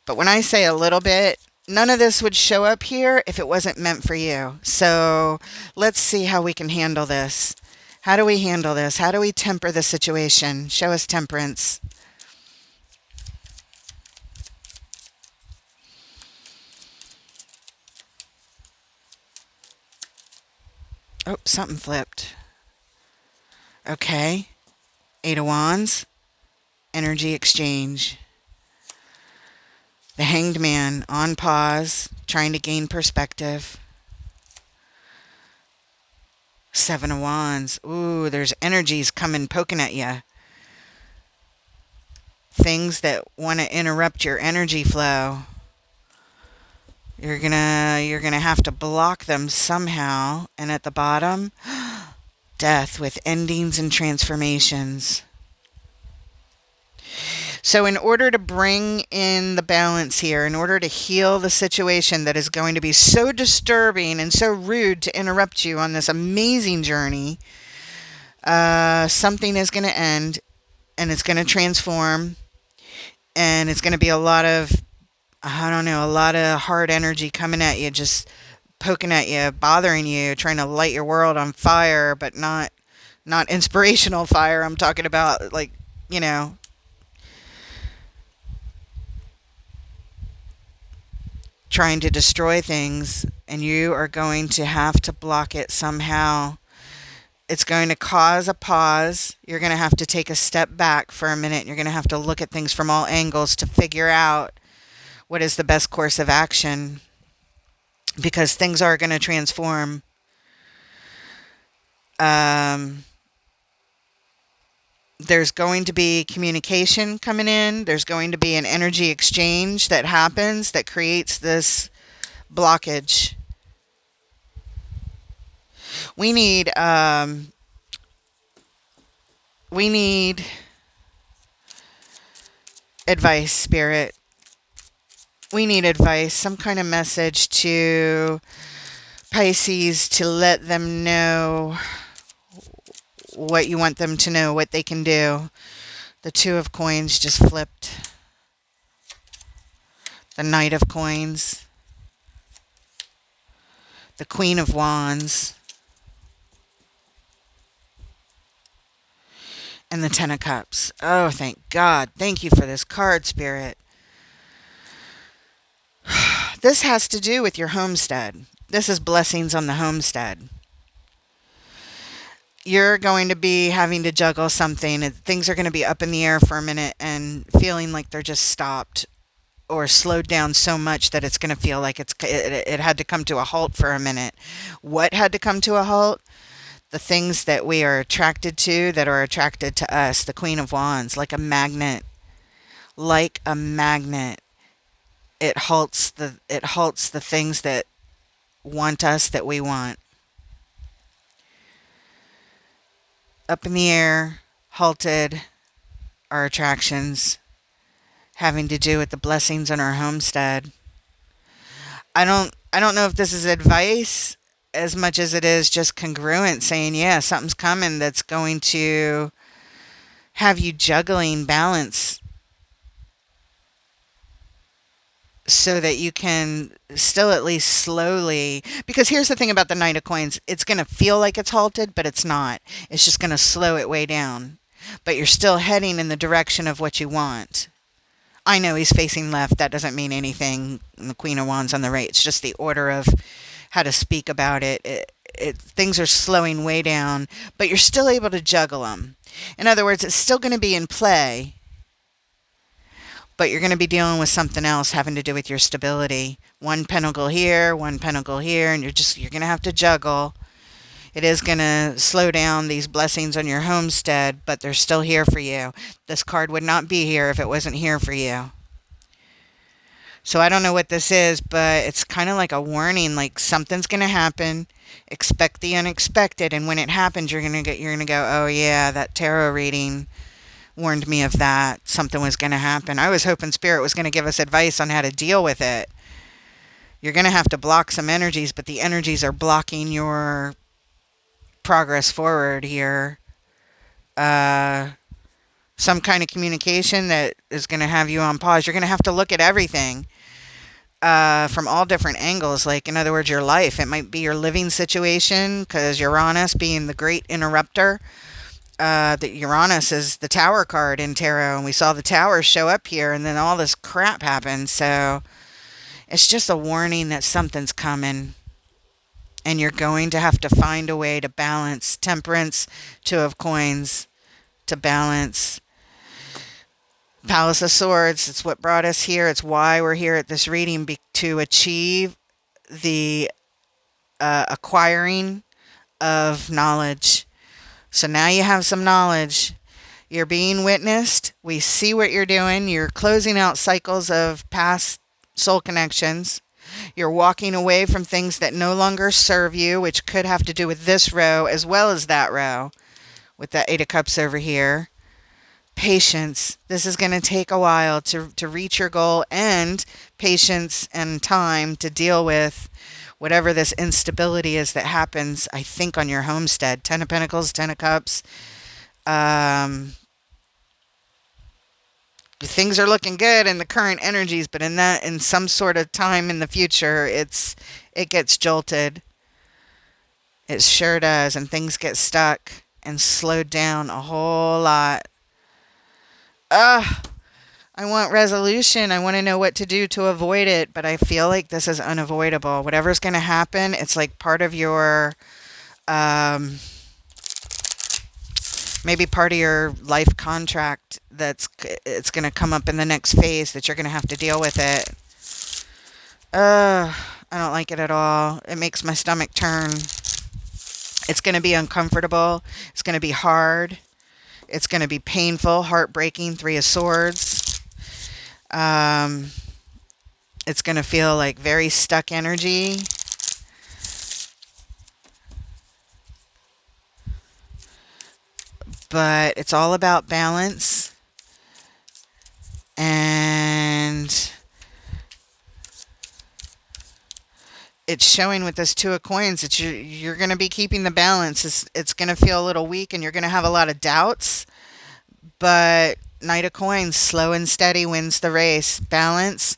But when I say a little bit, none of this would show up here if it wasn't meant for you. So let's see how we can handle this. How do we handle this? How do we temper the situation? Show us temperance. Oh, something flipped. Okay. Eight of Wands. Energy exchange. The Hanged Man on pause, trying to gain perspective. Seven of Wands. Ooh, there's energies coming, poking at you. Things that want to interrupt your energy flow. You're gonna have to block them somehow. And at the bottom, Death with endings and transformations. So in order to bring in the balance here, in order to heal the situation that is going to be so disturbing and so rude to interrupt you on this amazing journey, something is going to end and it's going to transform, and it's going to be a lot of, I don't know, a lot of hard energy coming at you, just poking at you, bothering you, trying to light your world on fire, but not inspirational fire. I'm talking about, like, you know, trying to destroy things, and you are going to have to block it somehow. It's going to cause a pause. You're going to have to take a step back for a minute. You're going to have to look at things from all angles to figure out what is the best course of action, because things are going to transform. There's going to be communication coming in. There's going to be an energy exchange that happens that creates this blockage. We need advice, Spirit. We need advice, some kind of message to Pisces to let them know what you want them to know, what they can do. The Two of Coins just flipped. The Knight of Coins. The Queen of Wands. And the Ten of Cups. Oh, thank God. Thank you for this card, Spirit. This has to do with your homestead. This is blessings on the homestead. You're going to be having to juggle something, and things are going to be up in the air for a minute and feeling like they're just stopped or slowed down so much that it's going to feel like it had to come to a halt for a minute. What had to come to a halt? The things that we are attracted to, that are attracted to us. The Queen of Wands, like a magnet. Like a magnet. It halts the things that want us, that we want. Up in the air, halted, our attractions, having to do with the blessings on our homestead. I don't know if this is advice as much as it is just congruent, saying, yeah, something's coming that's going to have you juggling balance so that you can still at least slowly, because here's the thing about the Knight of Coins, it's going to feel like it's halted, but it's not. It's just going to slow it way down. But you're still heading in the direction of what you want. I know he's facing left. That doesn't mean anything. And the Queen of Wands on the right. It's just the order of how to speak about it. Things are slowing way down, but you're still able to juggle them. In other words, it's still going to be in play. but you're going to be dealing with something else having to do with your stability. One pentacle here, one pentacle here, and you're going to have to juggle. It is going to slow down these blessings on your homestead, but they're still here for you. This card would not be here if it wasn't here for you. So I don't know what this is, but it's kind of like a warning, like something's going to happen. Expect the unexpected, and when it happens, you're going to go, "Oh yeah, that tarot reading warned me of that. Something was going to happen." I was hoping Spirit was going to give us advice on how to deal with it. You're going to have to block some energies, but the energies are blocking your progress forward here. Some kind of communication that is going to have you on pause. You're going to have to look at everything from all different angles. Like, in other words, your life. It might be your living situation, because Uranus being the great interrupter. The Uranus is the Tower card in tarot, and we saw the Tower show up here, and then all this crap happened. So it's just a warning that something's coming, and you're going to have to find a way to balance. Temperance, Two of Coins, to balance. Palace of Swords, it's what brought us here. It's why we're here at this reading, to achieve the acquiring of knowledge. So now you have some knowledge. You're being witnessed. We see what you're doing. You're closing out cycles of past soul connections. You're walking away from things that no longer serve you, which could have to do with this row as well as that row, with that Eight of Cups over here. Patience. This is going to take a while to reach your goal, and patience and time to deal with whatever this instability is that happens, I think, on your homestead. Ten of Pentacles, Ten of Cups. Things are looking good in the current energies, but in some sort of time in the future, it gets jolted. It sure does, and things get stuck and slowed down a whole lot. I want resolution. I want to know what to do to avoid it, but I feel like this is unavoidable. Whatever's going to happen, it's like part of your, maybe part of your life contract it's going to come up in the next phase that you're going to have to deal with it. I don't like it at all. It makes my stomach turn. It's going to be uncomfortable. It's going to be hard. It's going to be painful, heartbreaking. Three of Swords. It's going to feel like very stuck energy. But it's all about balance. And it's showing with this Two of Coins that you're going to be keeping the balance. It's going to feel a little weak, and you're going to have a lot of doubts. But Knight of Coins, slow and steady wins the race. Balance,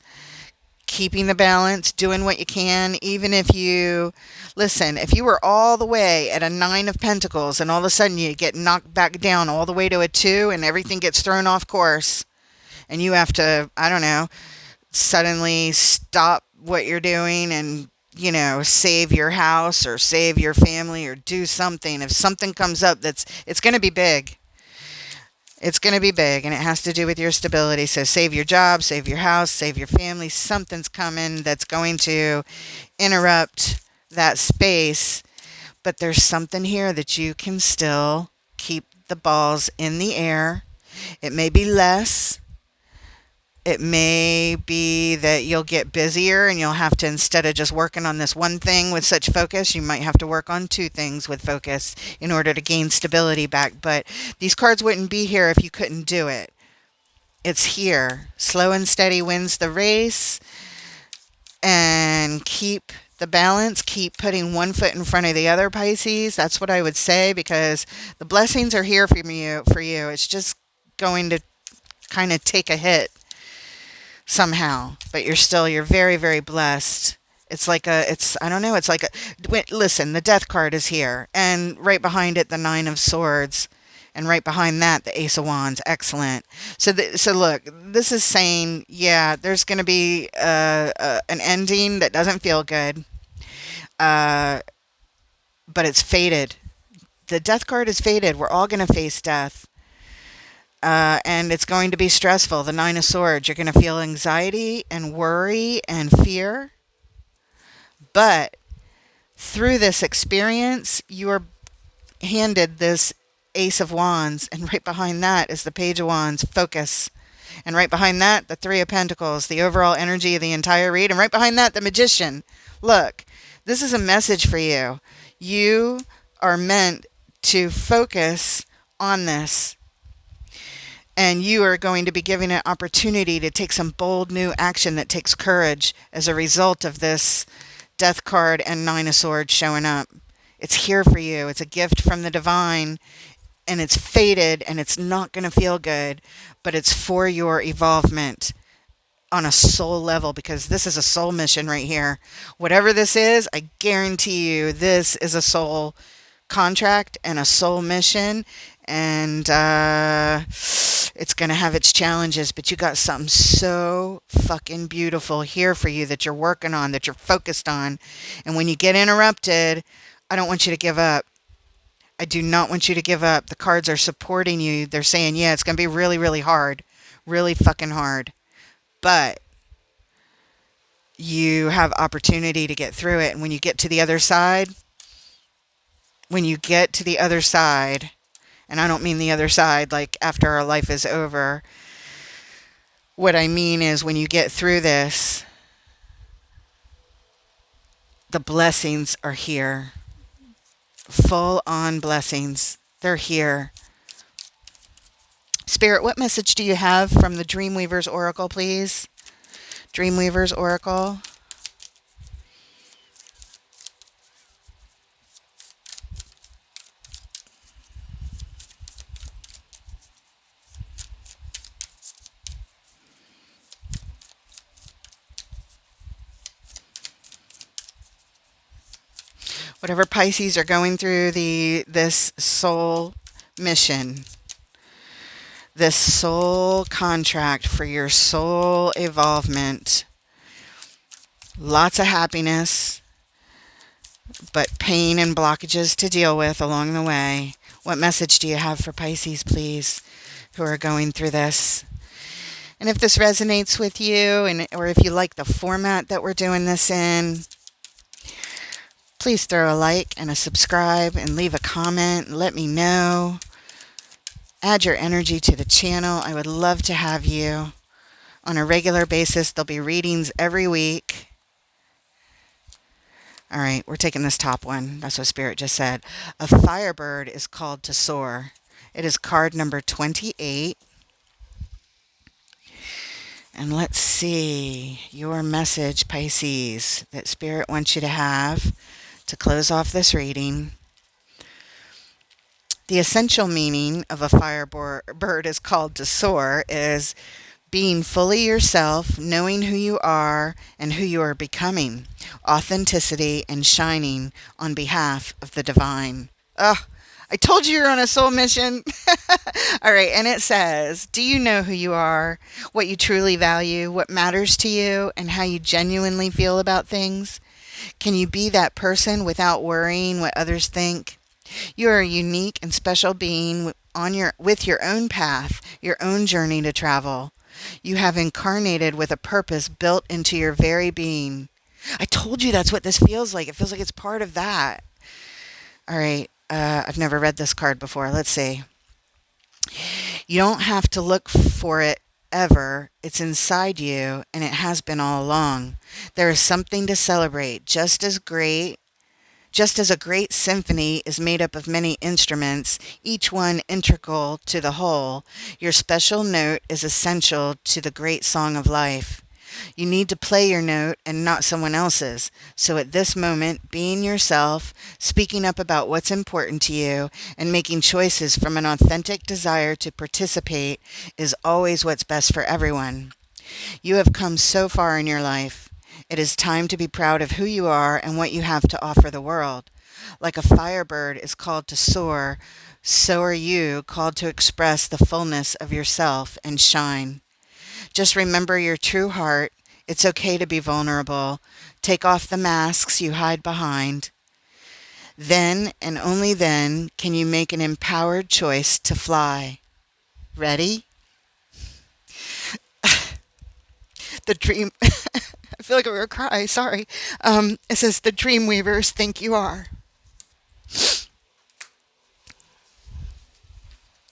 keeping the balance, doing what you can. Even if you were all the way at a Nine of Pentacles, and all of a sudden you get knocked back down all the way to a 2, and everything gets thrown off course, and you have to, I don't know, suddenly stop what you're doing and save your house or save your family or do something. If something comes up it's going to be big. It's going to be big, and it has to do with your stability. So save your job, save your house, save your family. Something's coming that's going to interrupt that space. But there's something here that you can still keep the balls in the air. It may be less. It may be that you'll get busier, and you'll have to, instead of just working on this one thing with such focus, you might have to work on 2 things with focus in order to gain stability back. But these cards wouldn't be here if you couldn't do it. It's here. Slow and steady wins the race. And keep the balance. Keep putting one foot in front of the other, Pisces. That's what I would say, because the blessings are here for you. It's just going to kind of take a hit somehow, but you're very, very blessed. I don't know, listen, the Death card is here, and right behind it, the Nine of Swords, and right behind that, the Ace of Wands. Excellent. So look, this is saying, yeah, there's going to be an ending that doesn't feel good, but it's fated. The Death card is fated. We're all going to face death. And it's going to be stressful. The Nine of Swords, you're going to feel anxiety and worry and fear. But through this experience, you are handed this Ace of Wands, and right behind that is the Page of Wands, focus. And right behind that, the Three of Pentacles, the overall energy of the entire read. And right behind that, the Magician. Look, this is a message for you. You are meant to focus on this. And you are going to be given an opportunity to take some bold new action that takes courage as a result of this Death card and Nine of Swords showing up. It's here for you. It's a gift from the divine, and it's fated, and it's not going to feel good, but it's for your evolvement on a soul level, because this is a soul mission right here. Whatever this is, I guarantee you this is a soul contract and a soul mission, and it's going to have its challenges, but you got something so fucking beautiful here for you that you're working on, that you're focused on. And when you get interrupted, I don't want you to give up. I do not want you to give up. The cards are supporting you. They're saying, yeah, it's going to be really, really hard. Really fucking hard. But you have opportunity to get through it. And when you get to the other side, and I don't mean the other side like after our life is over. What I mean is when you get through this, the blessings are here. Full on blessings. They're here. Spirit, what message do you have from the Dreamweaver's Oracle, please? Dreamweaver's Oracle. Whatever Pisces are going through this soul mission, this soul contract for your soul evolvement, lots of happiness, but pain and blockages to deal with along the way. What message do you have for Pisces, please, who are going through this? And if this resonates with you, or if you like the format that we're doing this in, please throw a like and a subscribe and leave a comment. Let me know. Add your energy to the channel. I would love to have you on a regular basis. There'll be readings every week. All right, we're taking this top one. That's what Spirit just said. A firebird is called to soar. It is card number 28. And let's see your message, Pisces, that Spirit wants you to have to close off this reading. The essential meaning of a firebird is called to soar is being fully yourself, knowing who you are and who you are becoming, authenticity and shining on behalf of the divine. Oh, I told you you're on a soul mission. All right, and it says, do you know who you are, what you truly value, what matters to you, and how you genuinely feel about things? Can you be that person without worrying what others think? You are a unique and special being with your own path, your own journey to travel. You have incarnated with a purpose built into your very being. I told you that's what this feels like. It feels like it's part of that. All right, I've never read this card before. Let's see. You don't have to look for it ever. It's inside you, and it has been all along. There is something to celebrate, just as a great symphony is made up of many instruments, each one integral to the whole. Your special note is essential to the great song of life. You need to play your note and not someone else's. So at this moment, being yourself, speaking up about what's important to you, and making choices from an authentic desire to participate is always what's best for everyone. You have come so far in your life. It is time to be proud of who you are and what you have to offer the world. Like a firebird is called to soar, so are you called to express the fullness of yourself and shine. Just remember your true heart. It's okay to be vulnerable. Take off the masks you hide behind. Then and only then can you make an empowered choice to fly. Ready? The dream. I feel like I'm going to cry. Sorry. It says, the dream weavers think you are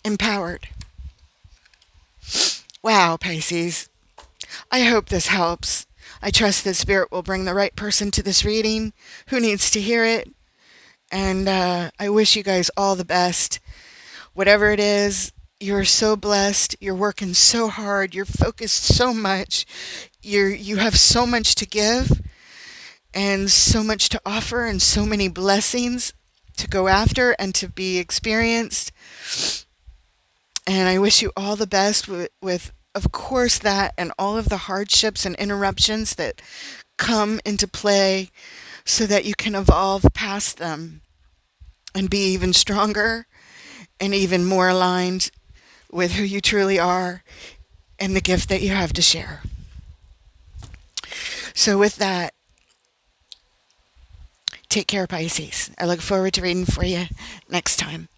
empowered. Wow, Pisces. I hope this helps. I trust that Spirit will bring the right person to this reading who needs to hear it. And I wish you guys all the best. Whatever it is, you're so blessed. You're working so hard. You're focused so much. You have so much to give and so much to offer and so many blessings to go after and to be experienced. And I wish you all the best with of course, that and all of the hardships and interruptions that come into play so that you can evolve past them and be even stronger and even more aligned with who you truly are and the gift that you have to share. So with that, take care, Pisces. I look forward to reading for you next time.